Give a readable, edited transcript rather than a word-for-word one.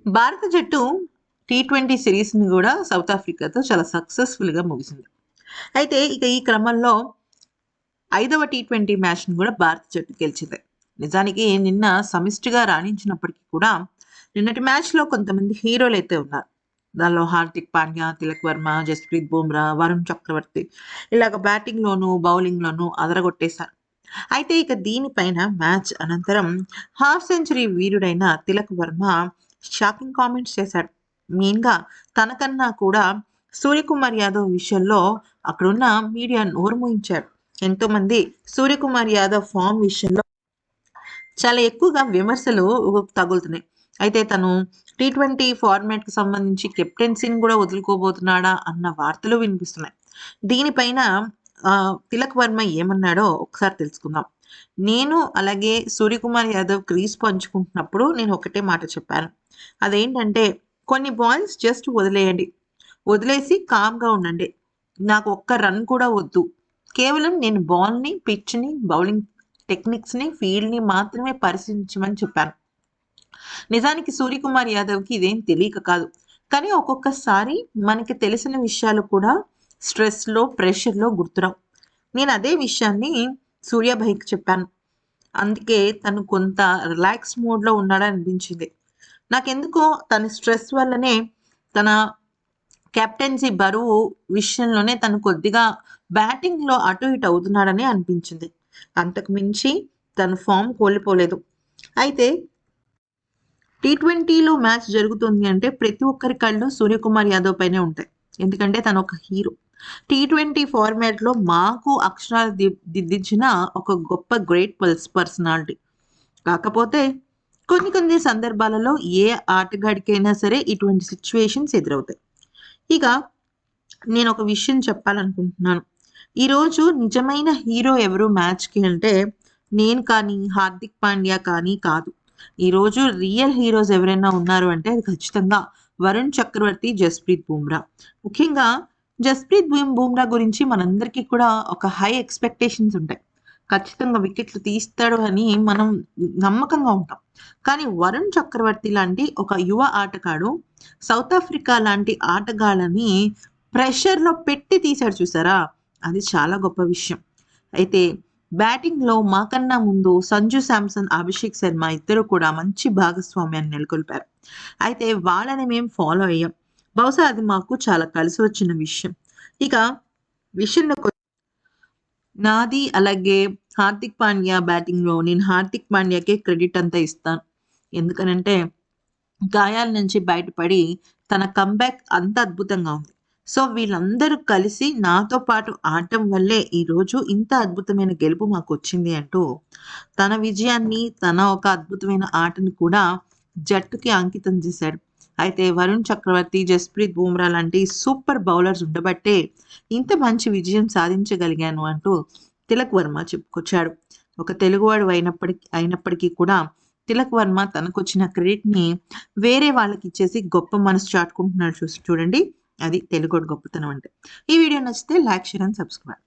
భారత జట్టు టీ20 సిరీస్‌ని గూడా సౌత్ ఆఫ్రికాతో చాలా సక్సెస్‌ఫుల్‌గా ముగిసింది. అయితే ఇక ఈ క్రమంలో 5వ టీ20 మ్యాచ్‌ని గూడా భారత జట్టు గెలిచింది. నిజానికి నిన్న సమిష్టిగా రాణించినప్పటికీ కూడా నిన్నటి మ్యాచ్‌లో కొంతమంది హీరోలైతే ఉన్నారు. దానిలో హార్దిక్ పాండ్యా, తిలక్ వర్మ, జస్‌ప్రీత్ బుమ్రా, వరుణ్ చక్రవర్తి ఇలాగ బ్యాటింగ్‌లోనూ, బౌలింగ్‌లోనూ అదరగొట్టేశారు. అయితే ఇక దీనిపైన మ్యాచ్ అనంతరం హాఫ్ సెంచరీ వీరుడైన తిలక్ వర్మ షాకింగ్ కామెంట్స్ చేశాడు. మెయిన్‌గా తనకన్నా కూడా సూర్యకుమార్ యాదవ్ విషయంలో అక్కడున్న మీడియా నోరు మూయించాడు. ఎంతోమంది సూర్యకుమార్ యాదవ్ ఫామ్ విషయంలో చాలా ఎక్కువగా విమర్శలు తగులుతున్నాయి. అయితే తను టీ20 ఫార్మాట్‌కి సంబంధించి కెప్టెన్సీని కూడా వదులుకోబోతున్నాడా అన్న వార్తలు వినిపిస్తున్నాయి. దీనిపైన తిలక్ వర్మ ఏమన్నాడో ఒకసారి తెలుసుకుందాం. నేను అలాగే సూర్యకుమార్ యాదవ్ క్రీజ్ పంచుకుంటున్నప్పుడు నేను ఒకటే మాట చెప్పాను. అదేంటంటే కొన్ని బాల్స్ జస్ట్ వదిలేయండి. వదిలేసి కామ్‌గా ఉండండి. నాకు ఒక్క రన్ కూడా వద్దు. కేవలం నేను బాల్‌ని, పిచ్‌ని, బౌలింగ్ టెక్నిక్స్‌ని, ఫీల్డ్‌ని మాత్రమే పరిశీలించమని చెప్పాను. నిజానికి సూర్యకుమార్ యాదవ్‌కి ఇదేం తెలియక కాదు. కానీ ఒక్కొక్కసారి మనకి తెలిసిన విషయాలు కూడా స్ట్రెస్‌లో, ప్రెషర్‌లో గుర్తురావు. నేను అదే విషయాన్ని సూర్య భాయ్‌కి చెప్పాను. అందుకే తను కొంత రిలాక్స్ మోడ్‌లో ఉన్నాడని అనిపించింది. నాకెందుకో తన స్ట్రెస్ వల్లనే తన కెప్టెన్సీ బరువు విషయంలోనే తను కొద్దిగా బ్యాటింగ్‌లో అటు ఇటు అవుతున్నాడని అనిపించింది. అంతకు మించి తను ఫామ్ కోల్పోలేదు. అయితే టీ20లో మ్యాచ్ జరుగుతుంది అంటే ప్రతి ఒక్కరి కళ్ళు సూర్యకుమార్ యాదవ్ పైనే ఉంటాయి. ఎందుకంటే తను ఒక హీరో. టీ20 ఫార్మాట్‌లో మాకు అక్షరాలు దిద్దించిన ఒక గొప్ప గ్రేట్ పర్సనాలిటీ. కాకపోతే కొన్ని కొన్ని సందర్భాలలో ఏ ఆటగాడికైనా సరే ఇటువంటి సిట్యుయేషన్స్ ఎదురవుతాయి. ఇక నేనొక విషయం చెప్పాలనుకుంటున్నాను. ఈరోజు నిజమైన హీరో ఎవరు మ్యాచ్‌కి అంటే నేను కానీ, హార్దిక్ పాండ్యా కానీ కాదు. ఈరోజు రియల్ హీరోస్ ఎవరైనా ఉన్నారు అంటే అది ఖచ్చితంగా వరుణ్ చక్రవర్తి, జస్‌ప్రీత్ బుమ్రా. ముఖ్యంగా జస్‌ప్రీత్ బుమ్రా గురించి మనందరికీ కూడా ఒక హై ఎక్స్‌పెక్టేషన్స్ ఉంటాయి. ఖచ్చితంగా వికెట్లు తీస్తాడు అని మనం నమ్మకంగా ఉంటాం. కానీ వరుణ్ చక్రవర్తి లాంటి ఒక యువ ఆటగాడు సౌత్ ఆఫ్రికా లాంటి ఆటగాళ్ళని ప్రెషర్‌లో పెట్టి తీశాడు చూసారా? అది చాలా గొప్ప విషయం. అయితే బ్యాటింగ్‌లో మాకన్నా ముందు సంజు శాంసన్, అభిషేక్ శర్మ ఇద్దరు కూడా మంచి భాగస్వామ్యాన్ని నెలకొల్పారు. అయితే వాళ్ళని మేము ఫాలో అయ్యాం. బహుశా అది మాకు చాలా కలిసి వచ్చిన విషయం. ఇక విషయంలోకి నాది అలాగే హార్దిక్ పాండ్యా బ్యాటింగ్‌లో నేను హార్దిక్ పాండ్యాకే క్రెడిట్ అంతా ఇస్తాను. ఎందుకనంటే గాయాల నుంచి బయటపడి తన కమ్‌బ్యాక్ అంత అద్భుతంగా ఉంది. సో, వీళ్ళందరూ కలిసి నాతో పాటు ఆడటం వల్లే ఈరోజు ఇంత అద్భుతమైన గెలుపు మాకొచ్చింది అంటూ తన విజయాన్ని, తన ఒక అద్భుతమైన ఆటని కూడా జట్టుకి అంకితం చేశాడు. అయితే వరుణ్ చక్రవర్తి, జస్‌ప్రీత్ బుమ్రా లాంటి సూపర్ బౌలర్స్ ఉండబట్టే ఇంత మంచి విజయం సాధించగలిగాను అంటూ తిలక్ వర్మ చెప్పుకొచ్చాడు. ఒక తెలుగువాడు అయినప్పటికీ కూడా తిలక్ వర్మ తనకొచ్చిన క్రెడిట్‌ని వేరే వాళ్ళకిచ్చేసి గొప్ప మనసు చాటుకుంటున్నాడు చూడండి. అది తెలుగోడి గొప్పతనం అంటే. ఈ వీడియో నచ్చితే లైక్, షేర్ అండ్ సబ్స్క్రైబ్.